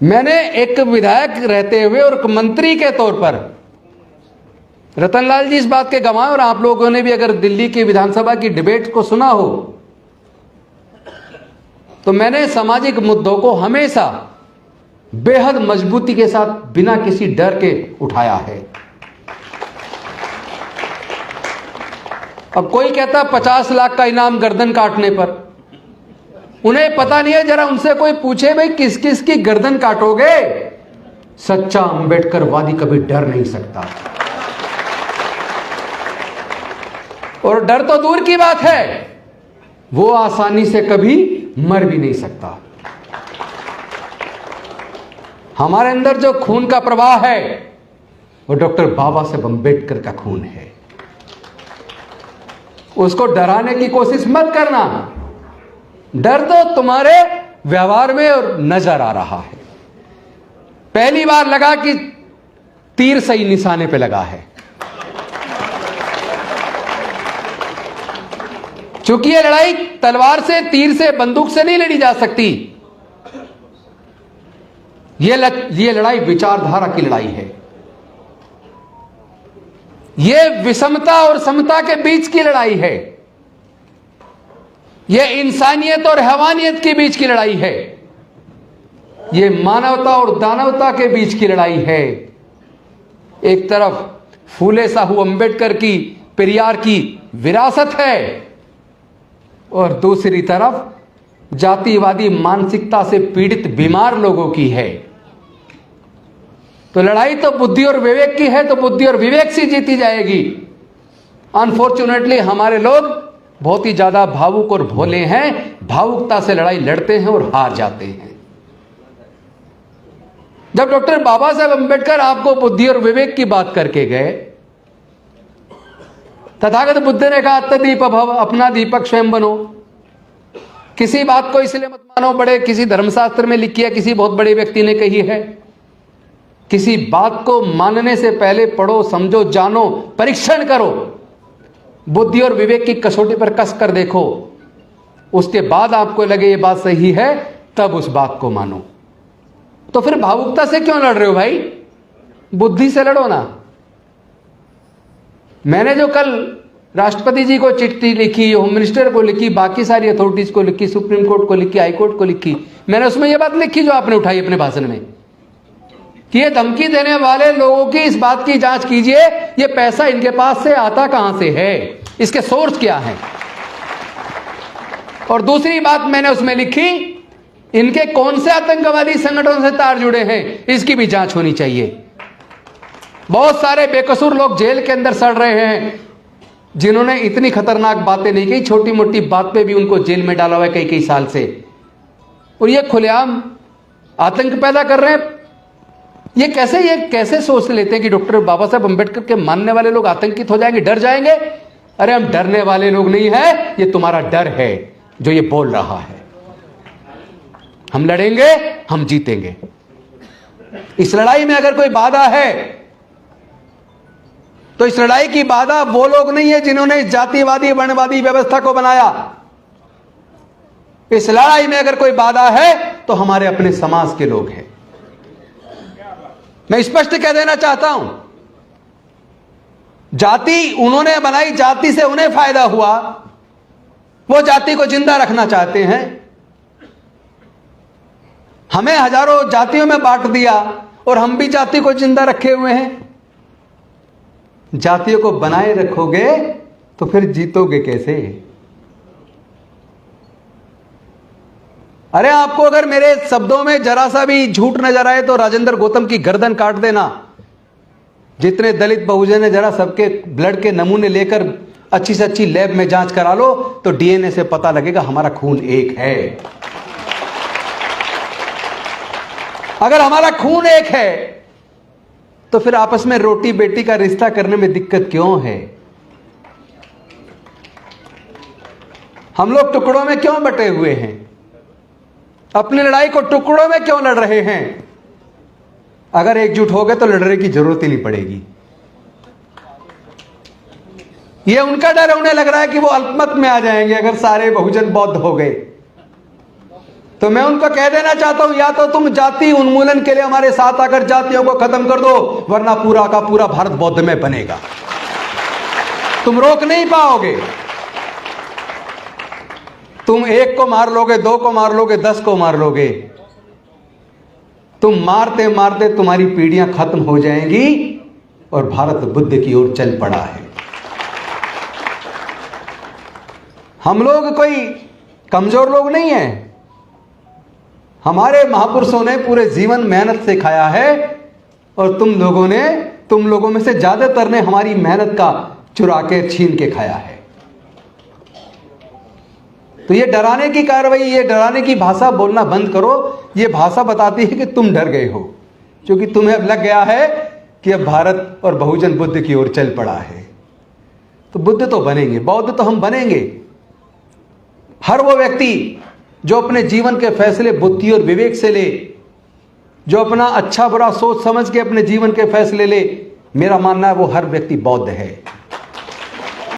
मैंने एक विधायक रहते हुए और एक मंत्री के तौर पर, रतनलाल जी इस बात के गवाह, और आप लोगों ने भी अगर दिल्ली की विधानसभा की डिबेट को सुना हो, तो मैंने सामाजिक मुद्दों को हमेशा बेहद मजबूती के साथ बिना किसी डर के उठाया है। अब कोई कहता 50 लाख का इनाम गर्दन काटने पर, उन्हें पता नहीं है, जरा उनसे कोई पूछे भाई किस किस की गर्दन काटोगे? सच्चा अंबेडकरवादी कभी डर नहीं सकता, और डर तो दूर की बात है, वो आसानी से कभी मर भी नहीं सकता। हमारे अंदर जो खून का प्रवाह है वो डॉक्टर बाबा साहेब अंबेडकर का खून है। उसको डराने की कोशिश मत करना। डर तो तुम्हारे व्यवहार में और नजर आ रहा है। पहली बार लगा कि तीर सही निशाने पे लगा है। चूंकि ये लड़ाई तलवार से, तीर से, बंदूक से नहीं लड़ी जा सकती। ये लड़ाई विचारधारा की लड़ाई है। ये विषमता और समता के बीच की लड़ाई है। ये इंसानियत और हैवानियत के बीच की लड़ाई है। ये मानवता और दानवता के बीच की लड़ाई है। एक तरफ फूले साहू अंबेडकर की, पेरियार की विरासत है, और दूसरी तरफ जातिवादी मानसिकता से पीड़ित बीमार लोगों की है। तो लड़ाई तो बुद्धि और विवेक की है, तो बुद्धि और विवेक से जीती जाएगी। अनफॉर्चुनेटली हमारे लोग बहुत ही ज्यादा भावुक और भोले हैं, भावुकता से लड़ाई लड़ते हैं और हार जाते हैं। जब डॉक्टर बाबा साहेब अंबेडकर आपको बुद्धि और विवेक की बात करके गए, तथागत बुद्ध ने कहा अत्तदीप भव, अपना दीपक स्वयं बनो। किसी बात को इसलिए मत मानो बड़े किसी धर्मशास्त्र में लिखी है, किसी बहुत बड़े व्यक्ति ने कही है। किसी बात को मानने से पहले पढ़ो, समझो, जानो, परीक्षण करो, बुद्धि और विवेक की कसौटी पर कस कर देखो। उसके बाद आपको लगे ये बात सही है, तब उस बात को मानो। तो फिर भावुकता से क्यों लड़ रहे हो भाई? बुद्धि से लड़ो ना। मैंने जो कल राष्ट्रपति जी को चिट्ठी लिखी, होम मिनिस्टर को लिखी, बाकी सारी अथॉरिटीज को लिखी, सुप्रीम कोर्ट को लिखी, हाई कोर्ट को लिखी, मैंने उसमें यह बात लिखी जो आपने उठाई अपने भाषण में, कि ये धमकी देने वाले लोगों की इस बात की जांच कीजिए, ये पैसा इनके पास से आता कहां से है, इसके सोर्स क्या है। और दूसरी बात मैंने उसमें लिखी, इनके कौन से आतंकवादी संगठनों से तार जुड़े हैं, इसकी भी जांच होनी चाहिए। बहुत सारे बेकसूर लोग जेल के अंदर सड़ रहे हैं, जिन्होंने इतनी खतरनाक बातें नहीं की, छोटी मोटी बात पे भी उनको जेल में डाला हुआ है कई कई साल से, और ये खुलेआम आतंक पैदा कर रहे हैं। ये कैसे सोच लेते हैं कि डॉक्टर बाबा साहब अंबेडकर के मानने वाले लोग आतंकित हो जाएंगे, डर जाएंगे? अरे हम डरने वाले लोग नहीं है, ये तुम्हारा डर है जो ये बोल रहा है। हम लड़ेंगे, हम जीतेंगे। इस लड़ाई में अगर कोई बाधा है तो इस लड़ाई की बाधा वो लोग नहीं है जिन्होंने जातिवादी वर्णवादी व्यवस्था को बनाया। इस लड़ाई में अगर कोई बाधा है तो हमारे अपने समाज के लोग हैं। मैं स्पष्ट कह देना चाहता हूं, जाति उन्होंने बनाई, जाति से उन्हें फायदा हुआ, वो जाति को जिंदा रखना चाहते हैं। हमें हजारों जातियों में बांट दिया और हम भी जाति को जिंदा रखे हुए हैं। जातियों को बनाए रखोगे तो फिर जीतोगे कैसे? अरे आपको अगर मेरे शब्दों में जरा सा भी झूठ नजर आए तो राजेंद्र गौतम की गर्दन काट देना। जितने दलित बहुजन है, जरा सबके ब्लड के नमूने लेकर अच्छी से अच्छी लैब में जांच करा लो, तो डीएनए से पता लगेगा हमारा खून एक है। अगर हमारा खून एक है तो फिर आपस में रोटी बेटी का रिश्ता करने में दिक्कत क्यों है? हम लोग टुकड़ों में क्यों बटे हुए हैं? अपनी लड़ाई को टुकड़ों में क्यों लड़ रहे हैं? अगर एकजुट हो गए तो लड़ने की जरूरत ही नहीं पड़ेगी। यह उनका डर, उन्हें लग रहा है कि वो अल्पमत में आ जाएंगे अगर सारे बहुजन बौद्ध हो गए। तो मैं उनको कह देना चाहता हूं, या तो तुम जाति उन्मूलन के लिए हमारे साथ आकर जातियों को खत्म कर दो, वरना पूरा का पूरा भारत बौद्धमय बनेगा। तुम रोक नहीं पाओगे। तुम एक को मार लोगे, दो को मार लोगे, 10 को मार लोगे। तुम मारते मारते तुम्हारी पीढ़ियां खत्म हो जाएंगी और भारत बुद्ध की ओर चल पड़ा है। हम लोग कोई कमजोर लोग नहीं हैं। हमारे महापुरुषों ने पूरे जीवन मेहनत से खाया है और तुम लोगों में से ज्यादातर ने हमारी मेहनत का चुरा के छीन के खाया है। तो ये डराने की कार्रवाई, ये डराने की भाषा बोलना बंद करो। ये भाषा बताती है कि तुम डर गए हो, क्योंकि तुम्हें अब लग गया है कि अब भारत और बहुजन बुद्ध की ओर चल पड़ा है। तो बुद्ध तो बनेंगे, बौद्ध तो हम बनेंगे। हर वो व्यक्ति जो अपने जीवन के फैसले बुद्धि और विवेक से ले, जो अपना अच्छा बुरा सोच समझ के अपने जीवन के फैसले ले, मेरा मानना है वो हर व्यक्ति बौद्ध है।